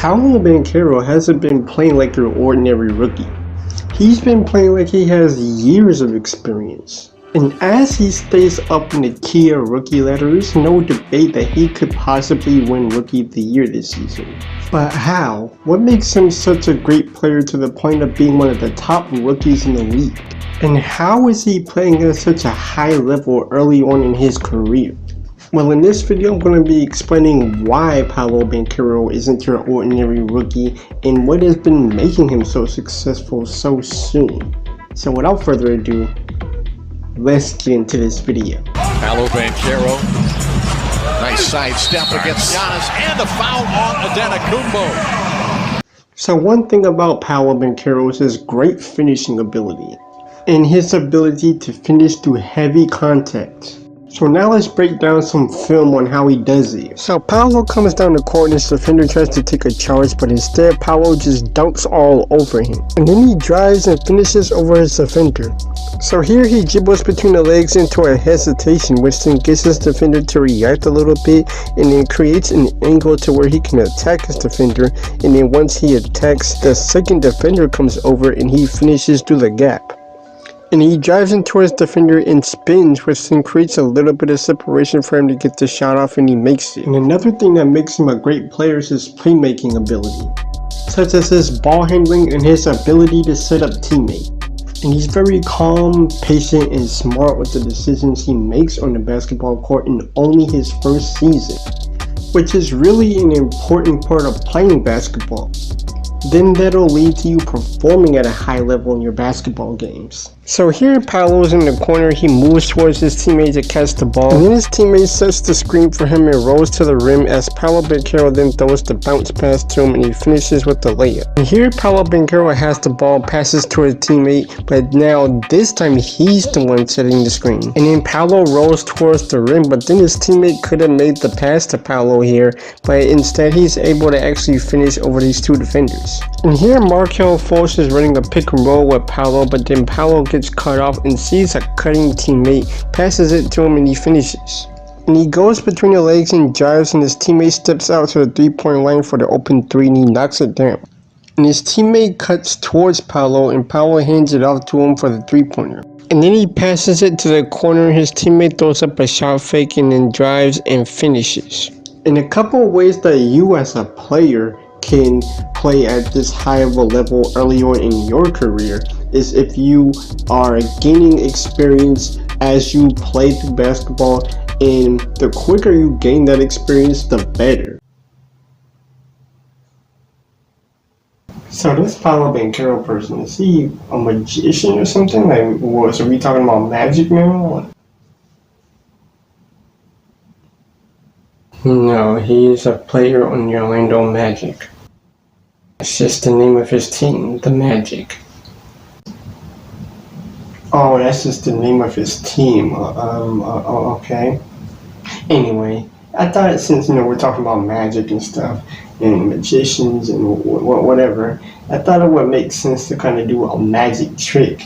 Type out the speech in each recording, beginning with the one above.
Paolo Banchero hasn't been playing like your ordinary rookie. He's been playing like he has years of experience. And as he stays up in the Kia rookie ladder, there's no debate that he could possibly win Rookie of the Year this season. But how? What makes him such a great player to the point of being one of the top rookies in the league? And how is he playing at such a high level early on in his career? Well, in this video, I'm going to be explaining why Paolo Banchero isn't your ordinary rookie and what has been making him so successful so soon. So without further ado, let's get into this video. Paolo Banchero, nice sidestep against Giannis, and a foul on Adetokounmpo. So one thing about Paolo Banchero is his great finishing ability and his ability to finish through heavy contact. So now let's break down some film on how he does it. So Paolo comes down the court and his defender tries to take a charge, but instead Paolo just dunks all over him. And then he drives and finishes over his defender. So here he dribbles between the legs into a hesitation, which then gets his defender to react a little bit and then creates an angle to where he can attack his defender. And then once he attacks, the second defender comes over and he finishes through the gap. And he drives into his defender and spins, which then creates a little bit of separation for him to get the shot off, and he makes it. And another thing that makes him a great player is his playmaking ability, such as his ball handling and his ability to set up teammates. And he's very calm, patient, and smart with the decisions he makes on the basketball court in only his first season, which is really an important part of playing basketball. Then that'll lead to you performing at a high level in your basketball games. So here Paolo's in the corner, he moves towards his teammate to catch the ball, and then his teammate sets the screen for him and rolls to the rim as Paolo Banchero then throws the bounce pass to him and he finishes with the layup. And here Paolo Banchero has the ball, passes to his teammate, but now this time he's the one setting the screen. And then Paolo rolls towards the rim, but then his teammate could have made the pass to Paolo here, but instead he's able to actually finish over these two defenders. And here Markelle Fultz is running a pick and roll with Paolo, but then Paolo gets cut off and sees a cutting teammate, passes it to him and he finishes. And he goes between the legs and drives, and his teammate steps out to the three-point line for the open three and he knocks it down. And his teammate cuts towards Paolo and Paolo hands it off to him for the three-pointer. And then he passes it to the corner, his teammate throws up a shot fake and then drives and finishes. In a couple of ways that you as a player can play at this high of a level early on in your career is if you are gaining experience as you play through basketball, and the quicker you gain that experience, the better. So this Paolo Banchero person, is he a magician or something? Like, what, are we talking about magic now? No, he is a player on the Orlando Magic. It's just the name of his team, the Magic. Oh, that's just the name of his team. Okay. Anyway, I thought since, we're talking about magic and stuff, and magicians and whatever, I thought it would make sense to kind of do a magic trick,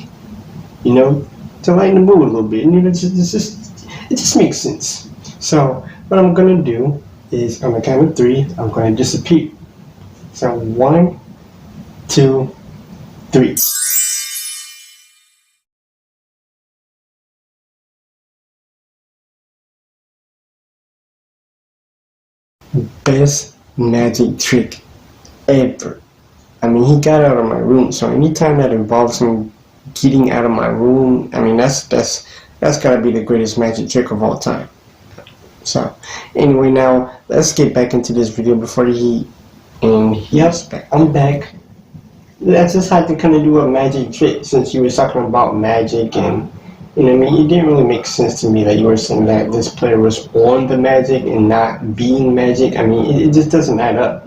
to lighten the mood a little bit. And it just makes sense. So what I'm gonna do is, on the count of three, I'm gonna disappear. So 1, 2, 3. Best magic trick ever. I mean, he got out of my room, so anytime that involves him getting out of my room, I mean, that's gotta be the greatest magic trick of all time. So anyway, now let's get back into this video before and yes, I'm back. I just had to kind of do a magic trick since you were talking about magic, and it didn't really make sense to me that you were saying that this player was on the Magic and not being Magic. I mean, it just doesn't add up,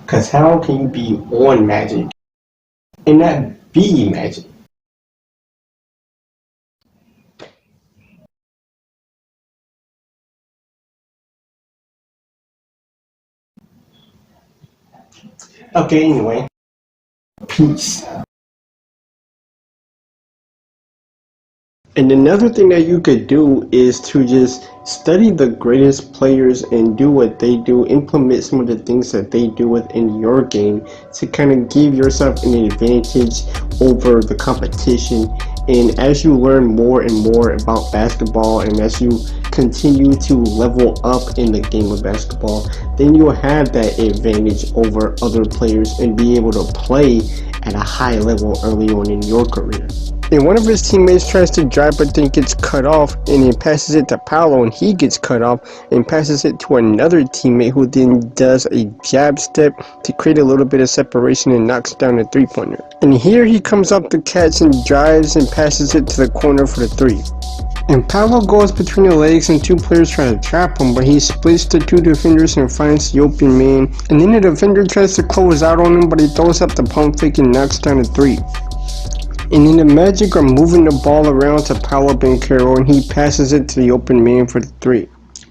Because how can you be on Magic and not be Magic? Okay, anyway. Peace. And another thing that you could do is to just study the greatest players and do what they do, implement some of the things that they do within your game to kind of give yourself an advantage over the competition. And as you learn more and more about basketball, and as you continue to level up in the game of basketball, then you'll have that advantage over other players and be able to play at a high level early on in your career. And one of his teammates tries to drive but then gets cut off, and he passes it to Paolo and he gets cut off and passes it to another teammate who then does a jab step to create a little bit of separation and knocks down a three-pointer. And here he comes up the catch and drives and passes it to the corner for the three. And Paolo goes between the legs and two players try to trap him, but he splits the two defenders and finds the open man. And then the defender tries to close out on him, but he throws up the pump fake and knocks down a three. And then the Magic are moving the ball around to Paolo Banchero, and he passes it to the open man for the three.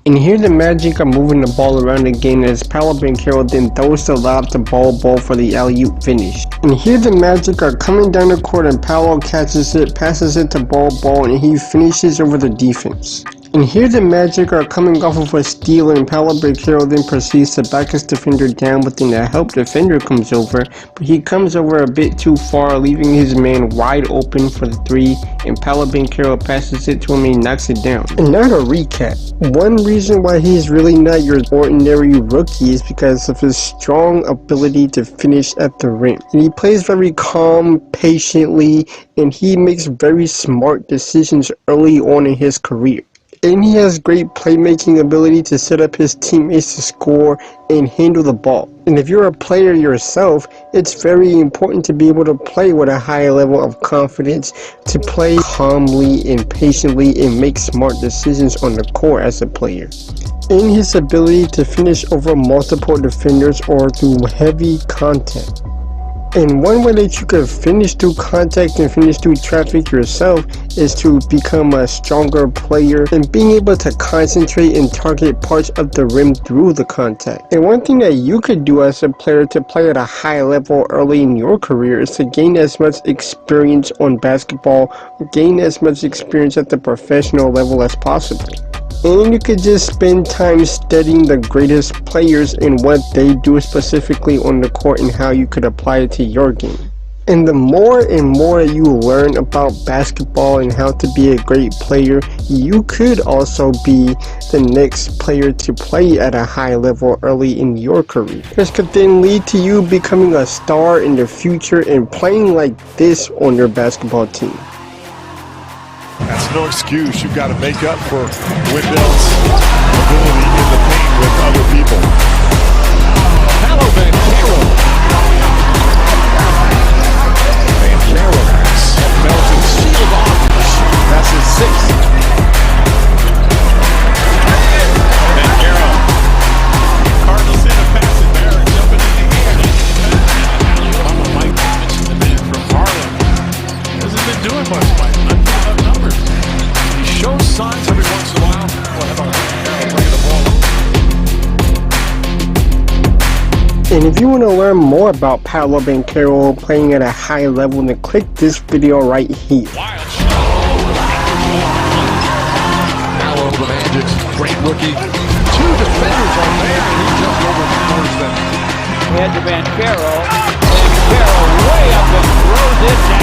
And here the Magic are moving the ball around again as Paolo Banchero then throws the lob to ball for the alley-oop finish. And here the Magic are coming down the court and Paolo catches it, passes it to ball, and he finishes over the defense. And here the Magic are coming off of a steal, and Paolo Banchero then proceeds to back his defender down, but then a help defender comes over, but he comes over a bit too far, leaving his man wide open for the three, and Paolo Banchero passes it to him and he knocks it down. And now to recap, one reason why he's really not your ordinary rookie is because of his strong ability to finish at the rim. And he plays very calm, patiently, and he makes very smart decisions early on in his career. And he has great playmaking ability to set up his teammates to score and handle the ball. And if you're a player yourself, it's very important to be able to play with a high level of confidence, to play calmly and patiently and make smart decisions on the court as a player. And his ability to finish over multiple defenders or through heavy contact. And one way that you could finish through contact and finish through traffic yourself is to become a stronger player and being able to concentrate and target parts of the rim through the contact. And one thing that you could do as a player to play at a high level early in your career is to gain as much experience on basketball, gain as much experience at the professional level as possible. And you could just spend time studying the greatest players and what they do specifically on the court and how you could apply it to your game. And the more and more you learn about basketball and how to be a great player, you could also be the next player to play at a high level early in your career. This could then lead to you becoming a star in the future and playing like this on your basketball team. That's no excuse. You've got to make up for Wendell's ability in the paint with other people. Paolo Banchero. Melton sealed off. That's his sixth. Banchero. Cardinals in a pass it there and jumping in the air. Mike mentioned the man from Harlem. Hasn't been doing much, Mike. Numbers. He shows signs every once in a while. What about bringing the ball up? And if you want to learn more about Paolo Banchero playing at a high level, then click this video right here. Wild shot. Paolo, the Magic's great rookie. Two defenders are there, and he jumped over and forced them. Head to Banchero. Banchero way up and throws it down.